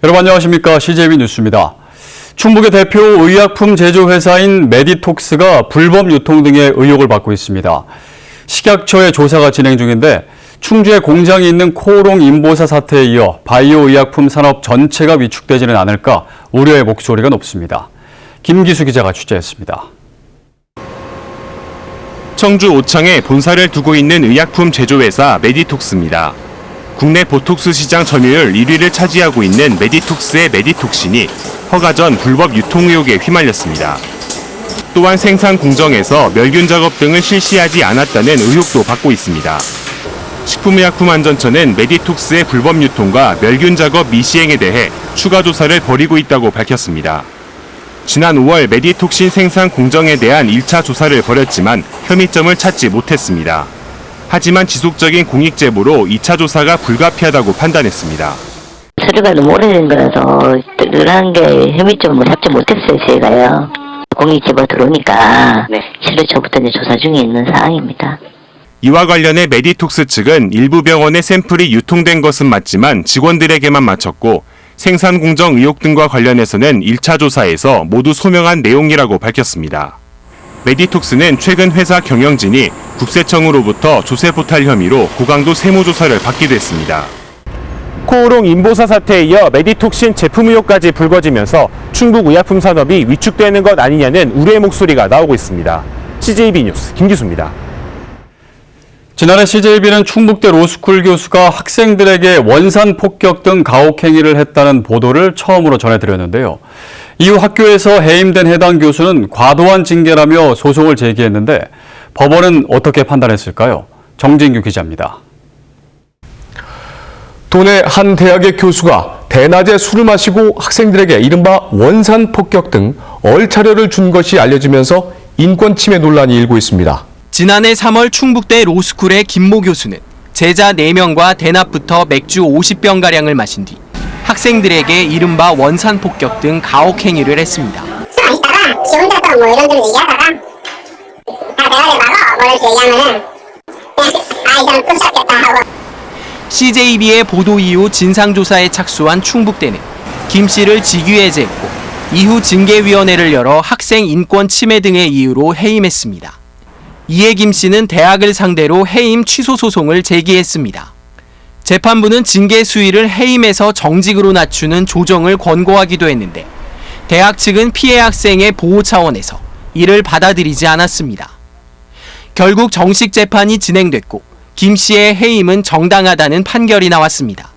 여러분 안녕하십니까. CJB 뉴스입니다. 충북의 대표 의약품 제조회사인 메디톡스가 불법 유통 등의 의혹을 받고 있습니다. 식약처의 조사가 진행 중인데 충주에 공장이 있는 코오롱 인보사 사태에 이어 바이오 의약품 산업 전체가 위축되지는 않을까 우려의 목소리가 높습니다. 김기수 기자가 취재했습니다. 청주 오창에 본사를 두고 있는 의약품 제조회사 메디톡스입니다. 국내 보톡스 시장 점유율 1위를 차지하고 있는 메디톡스의 메디톡신이 허가 전 불법 유통 의혹에 휘말렸습니다. 또한 생산 공정에서 멸균 작업 등을 실시하지 않았다는 의혹도 받고 있습니다. 식품의약품안전처는 메디톡스의 불법 유통과 멸균 작업 미시행에 대해 추가 조사를 벌이고 있다고 밝혔습니다. 지난 5월 메디톡신 생산 공정에 대한 1차 조사를 벌였지만 혐의점을 찾지 못했습니다. 하지만 지속적인 공익 제보로 2차 조사가 불가피하다고 판단했습니다. 서류가 너무 오래된 거라서 그런 게 혐의점을 잡지 못했어요, 저희가요. 공익 제보 들어오니까 7월 초부터 이제 조사 중에 있는 상황입니다. 이와 관련해 메디톡스 측은 일부 병원의 샘플이 유통된 것은 맞지만 직원들에게만 맞췄고 생산 공정 의혹 등과 관련해서는 1차 조사에서 모두 소명한 내용이라고 밝혔습니다. 메디톡스는 최근 회사 경영진이 국세청으로부터 조세 포탈 혐의로 고강도 세무조사를 받기도 했습니다. 코오롱 인보사 사태에 이어 메디톡신 제품 의혹까지 불거지면서 충북 의약품 산업이 위축되는 것 아니냐는 우려의 목소리가 나오고 있습니다. CJB 뉴스 김기수입니다. 지난해 CJB는 충북대 로스쿨 교수가 학생들에게 원산 폭격 등 가혹 행위를 했다는 보도를 처음으로 전해드렸는데요. 이후 학교에서 해임된 해당 교수는 과도한 징계라며 소송을 제기했는데 법원은 어떻게 판단했을까요? 정진규 기자입니다. 도내 한 대학의 교수가 대낮에 술을 마시고 학생들에게 이른바 원산 폭격 등 얼차려를 준 것이 알려지면서 인권 침해 논란이 일고 있습니다. 지난해 3월 충북대 로스쿨의 김모 교수는 제자 4명과 대낮부터 맥주 50병가량을 마신 뒤 학생들에게 이른바 원산 폭격 등 가혹 행위를 했습니다. 마시다가 지 혼자 또 이런저런 얘기하다가 다 대화를 막아 뭐 이렇게 얘기하면은 그냥 이제는 끝났겠다 하고. CJB의 보도 이후 진상조사에 착수한 충북대는 김 씨를 직위해제했고 이후 징계위원회를 열어 학생 인권 침해 등의 이유로 해임했습니다. 이에 김 씨는 대학을 상대로 해임 취소 소송을 제기했습니다. 재판부는 징계 수위를 해임에서 정직으로 낮추는 조정을 권고하기도 했는데 대학 측은 피해 학생의 보호 차원에서 이를 받아들이지 않았습니다. 결국 정식 재판이 진행됐고 김 씨의 해임은 정당하다는 판결이 나왔습니다.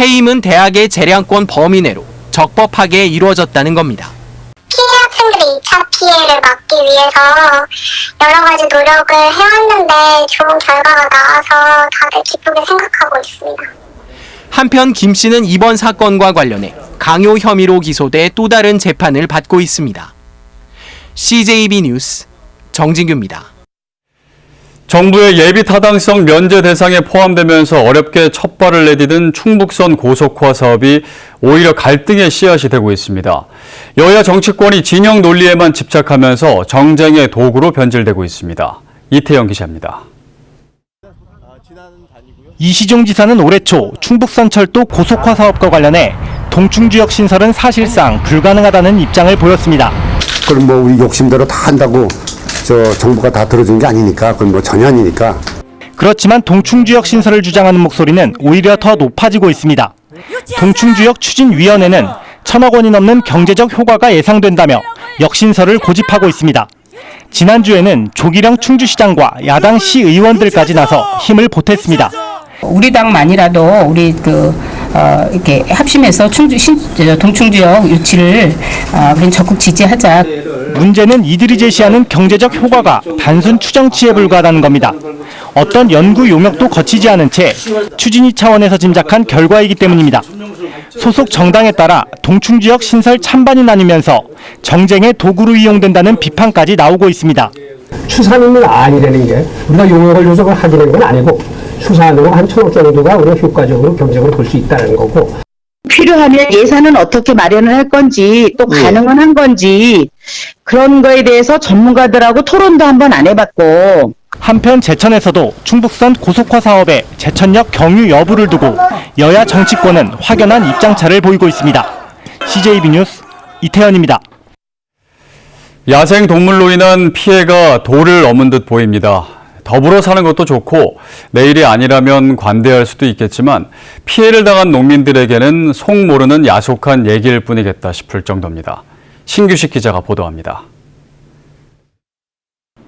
해임은 대학의 재량권 범위 내로 적법하게 이루어졌다는 겁니다. 피해 학생들이 2차 피해를 막기 위해서 여러 가지 노력을 해왔는데 좋은 결과가 나와서 다들 기쁘게 생각하고 있습니다. 한편 김 씨는 이번 사건과 관련해 강요 혐의로 기소돼 또 다른 재판을 받고 있습니다. CJB 뉴스 정진규입니다. 정부의 예비 타당성 면제 대상에 포함되면서 어렵게 첫 발을 내디딘 충북선 고속화 사업이 오히려 갈등의 씨앗이 되고 있습니다. 여야 정치권이 진영 논리에만 집착하면서 정쟁의 도구로 변질되고 있습니다. 이태영 기자입니다. 이시종 지사는 올해 초 충북선철도 고속화 사업과 관련해 동충지역 신설은 사실상 불가능하다는 입장을 보였습니다. 그럼 뭐 우리 욕심대로 다 한다고 정부가 다 들어준 게 아니니까 그건 뭐 전혀 아니니까. 그렇지만 동충지역 신설을 주장하는 목소리는 오히려 더 높아지고 있습니다. 동충지역 추진위원회는 1,000억 원이 넘는 경제적 효과가 예상된다며 역신설을 고집하고 있습니다. 지난주에는 조기령 충주시장과 야당 시의원들까지 나서 힘을 보탰습니다. 우리 당만이라도 우리 이렇게 합심해서 동충지역 유치를 적극 지지하자. 문제는 이들이 제시하는 경제적 효과가 단순 추정치에 불과하다는 겁니다. 어떤 연구 용역도 거치지 않은 채 추진위 차원에서 짐작한 결과이기 때문입니다. 소속 정당에 따라 동충지역 신설 찬반이 나뉘면서 정쟁의 도구로 이용된다는 비판까지 나오고 있습니다. 추산은 아니라는 게 우리가 용역을 요청을 하게 되는 건 아니고 추산으로 한 1,000억 정도가 우리가 효과적으로 경쟁을 볼 수 있다는 거고. 필요하면 예산은 어떻게 마련을 할 건지 또 가능은 한 건지 그런 거에 대해서 전문가들하고 토론도 한번 안 해봤고 한편 제천에서도 충북선 고속화 사업의 제천역 경유 여부를 두고 여야 정치권은 확연한 입장차를 보이고 있습니다. CJB 뉴스 이태현입니다. 야생 동물로 인한 피해가 도를 넘은 듯 보입니다. 더불어 사는 것도 좋고 내일이 아니라면 관대할 수도 있겠지만 피해를 당한 농민들에게는 속 모르는 야속한 얘기일 뿐이겠다 싶을 정도입니다. 신규식 기자가 보도합니다.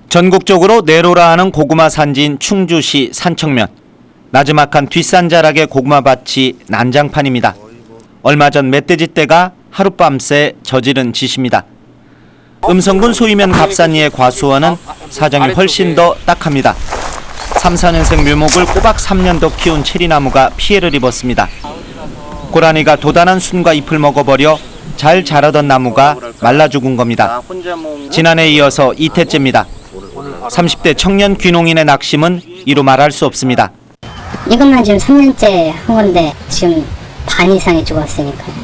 전국적으로 내로라 하는 고구마 산지인 충주시 산청면. 나지막한 뒷산자락의 고구마밭이 난장판입니다. 얼마 전 멧돼지 떼가 하룻밤새 저지른 짓입니다. 음성군 소이면 갑산리의 과수원은 사정이 훨씬 더 딱합니다. 3, 4년생 묘목을 꼬박 3년 더 키운 체리나무가 피해를 입었습니다. 고라니가 도단한 순과 잎을 먹어버려 잘 자라던 나무가 말라 죽은 겁니다. 지난해에 이어서 이태째입니다. 30대 청년 귀농인의 낙심은 이루 말할 수 없습니다. 이것만 지금 3년째 한 건데 지금 반 이상이 죽었으니까요.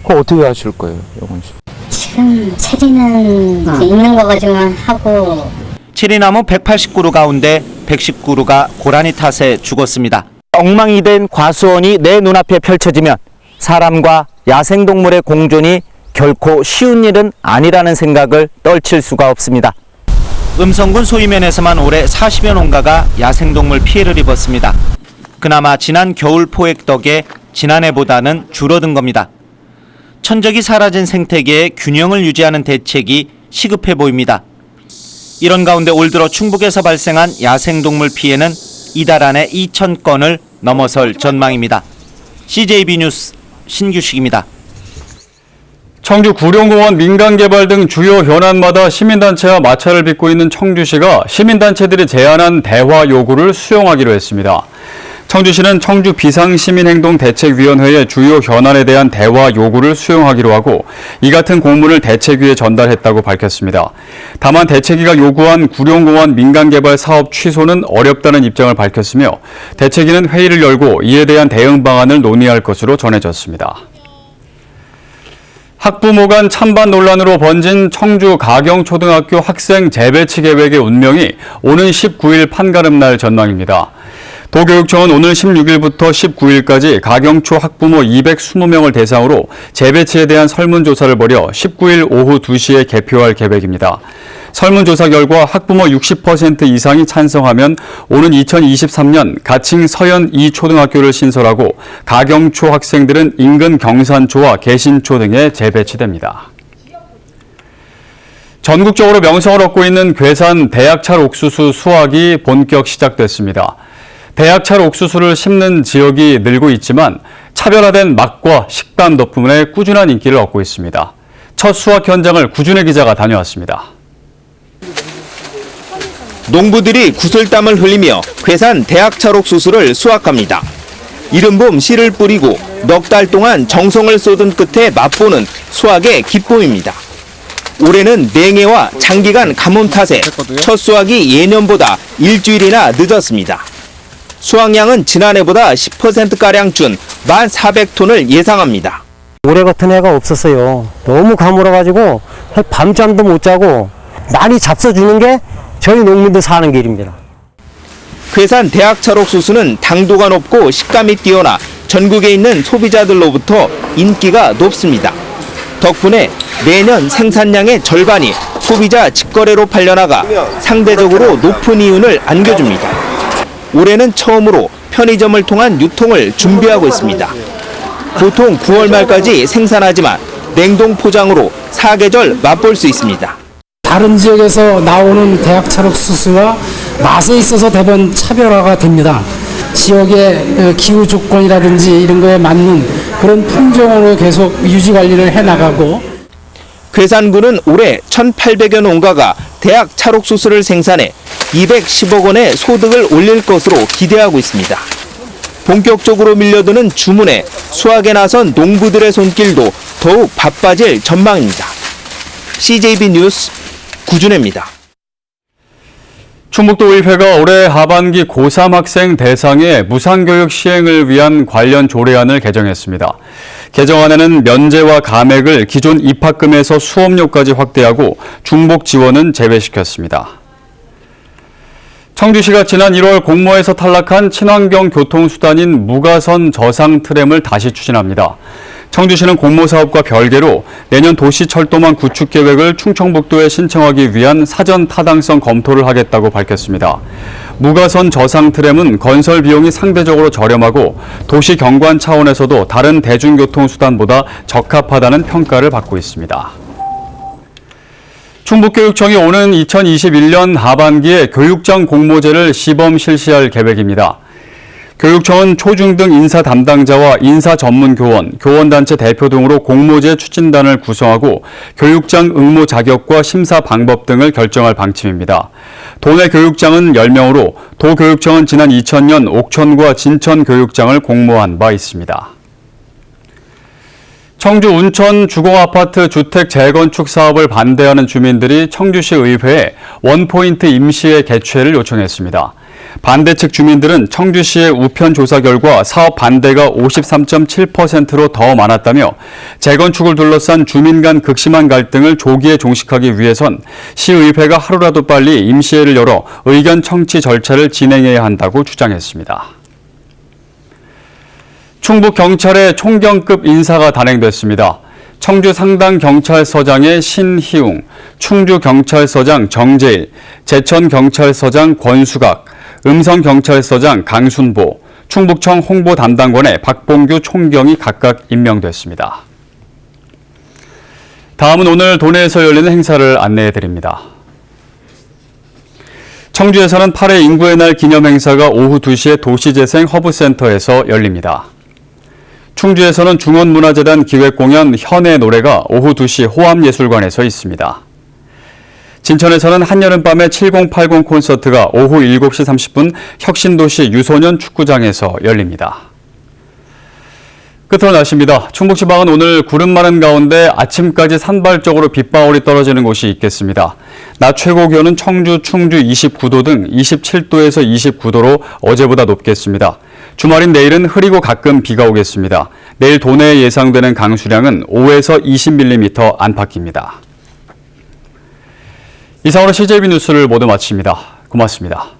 그럼 어떻게 하실 거예요, 영원 씨? 지금 체리는 있는 거 가지고만 하고. 체리나무 180그루 가운데 110그루가 고라니 탓에 죽었습니다. 엉망이 된 과수원이 내 눈앞에 펼쳐지면 사람과 야생동물의 공존이 결코 쉬운 일은 아니라는 생각을 떨칠 수가 없습니다. 음성군 소이면에서만 올해 40여 농가가 야생동물 피해를 입었습니다. 그나마 지난 겨울 포획 덕에 지난해보다는 줄어든 겁니다. 천적이 사라진 생태계의 균형을 유지하는 대책이 시급해 보입니다. 이런 가운데 올 들어 충북에서 발생한 야생동물 피해는 이달 안에 2,000건을 넘어설 전망입니다. CJB 뉴스 신규식입니다. 청주 구룡공원 민간개발 등 주요 현안마다 시민단체와 마찰을 빚고 있는 청주시가 시민단체들이 제안한 대화 요구를 수용하기로 했습니다. 청주시는 청주 비상시민행동대책위원회의 주요 현안에 대한 대화 요구를 수용하기로 하고 이 같은 공문을 대책위에 전달했다고 밝혔습니다. 다만 대책위가 요구한 구룡공원 민간개발 사업 취소는 어렵다는 입장을 밝혔으며 대책위는 회의를 열고 이에 대한 대응 방안을 논의할 것으로 전해졌습니다. 학부모 간 찬반 논란으로 번진 청주 가경초등학교 학생 재배치 계획의 운명이 오는 19일 판가름날 전망입니다. 도교육청은 오늘 16일부터 19일까지 가경초 학부모 220명을 대상으로 재배치에 대한 설문조사를 벌여 19일 오후 2시에 개표할 계획입니다. 설문조사 결과 학부모 60% 이상이 찬성하면 오는 2023년 가칭 서현 2초등학교를 신설하고 가경초 학생들은 인근 경산초와 개신초 등에 재배치됩니다. 전국적으로 명성을 얻고 있는 괴산 대학찰 옥수수 수확이 본격 시작됐습니다. 대학찰 옥수수를 심는 지역이 늘고 있지만 차별화된 맛과 식감 덕분에 꾸준한 인기를 얻고 있습니다. 첫 수확 현장을 구준혜 기자가 다녀왔습니다. 농부들이 구슬땀을 흘리며 괴산 대학찰 옥수수를 수확합니다. 이른 봄 씨를 뿌리고 넉 달 동안 정성을 쏟은 끝에 맛보는 수확의 기쁨입니다. 올해는 냉해와 장기간 가뭄 탓에 첫 수확이 예년보다 일주일이나 늦었습니다. 수확량은 지난해보다 10%가량 준 1,400톤을 예상합니다. 올해 같은 해가 없었어요. 너무 가물어가지고 밤잠도 못 자고 많이 잡숴주는 게 저희 농민들 사는 길입니다. 괴산 대학찰 옥수수는 당도가 높고 식감이 뛰어나 전국에 있는 소비자들로부터 인기가 높습니다. 덕분에 매년 생산량의 절반이 소비자 직거래로 팔려나가 상대적으로 높은 이윤을 안겨줍니다. 올해는 처음으로 편의점을 통한 유통을 준비하고 있습니다. 보통 9월 말까지 생산하지만 냉동 포장으로 사계절 맛볼 수 있습니다. 다른 지역에서 나오는 대학찰 옥수수와 맛에 있어서 대부분 차별화가 됩니다. 지역의 기후 조건이라든지 이런 거에 맞는 그런 품종으로 계속 유지 관리를 해나가고. 괴산군은 올해 1,800여 농가가 대학 찰옥수수를 생산해 210억 원의 소득을 올릴 것으로 기대하고 있습니다. 본격적으로 밀려드는 주문에 수확에 나선 농부들의 손길도 더욱 바빠질 전망입니다. CJB 뉴스 구준혜입니다. 충북도의회가 올해 하반기 고3 학생 대상의 무상교육 시행을 위한 관련 조례안을 개정했습니다. 개정안에는 면제와 감액을 기존 입학금에서 수업료까지 확대하고 중복 지원은 제외시켰습니다. 청주시가 지난 1월 공모에서 탈락한 친환경 교통수단인 무가선 저상 트램을 다시 추진합니다. 청주시는 공모 사업과 별개로 내년 도시철도망 구축 계획을 충청북도에 신청하기 위한 사전 타당성 검토를 하겠다고 밝혔습니다. 무가선 저상 트램은 건설 비용이 상대적으로 저렴하고 도시 경관 차원에서도 다른 대중교통수단보다 적합하다는 평가를 받고 있습니다. 충북교육청이 오는 2021년 하반기에 교육장 공모제를 시범 실시할 계획입니다. 교육청은 초중등 인사 담당자와 인사 전문 교원, 교원단체 대표 등으로 공모제 추진단을 구성하고 교육장 응모 자격과 심사 방법 등을 결정할 방침입니다. 도내 교육장은 10명으로 도교육청은 지난 2000년 옥천과 진천 교육장을 공모한 바 있습니다. 청주 운천 주공아파트 주택 재건축 사업을 반대하는 주민들이 청주시 의회에 원포인트 임시회 개최를 요청했습니다. 반대 측 주민들은 청주시의 우편 조사 결과 사업 반대가 53.7%로 더 많았다며 재건축을 둘러싼 주민 간 극심한 갈등을 조기에 종식하기 위해선 시의회가 하루라도 빨리 임시회를 열어 의견 청취 절차를 진행해야 한다고 주장했습니다. 충북경찰의 총경급 인사가 단행됐습니다. 청주 상당경찰서장의 신희웅, 충주경찰서장 정재일, 제천경찰서장 권수각, 음성경찰서장 강순보, 충북청 홍보담당관의 박봉규 총경이 각각 임명됐습니다. 다음은 오늘 도내에서 열리는 행사를 안내해드립니다. 청주에서는 8회 인구의 날 기념 행사가 오후 2시에 도시재생 허브센터에서 열립니다. 충주에서는 중원문화재단 기획공연 현의 노래가 오후 2시 호암예술관에서 있습니다. 진천에서는 한여름밤의 7080 콘서트가 오후 7시 30분 혁신도시 유소년 축구장에서 열립니다. 끝으로 날씨입니다. 충북지방은 오늘 구름 많은 가운데 아침까지 산발적으로 빗방울이 떨어지는 곳이 있겠습니다. 낮 최고 기온은 청주, 충주 29도 등 27도에서 29도로 어제보다 높겠습니다. 주말인 내일은 흐리고 가끔 비가 오겠습니다. 내일 도내에 예상되는 강수량은 5에서 20mm 안팎입니다. 이상으로 CJB 뉴스를 모두 마칩니다. 고맙습니다.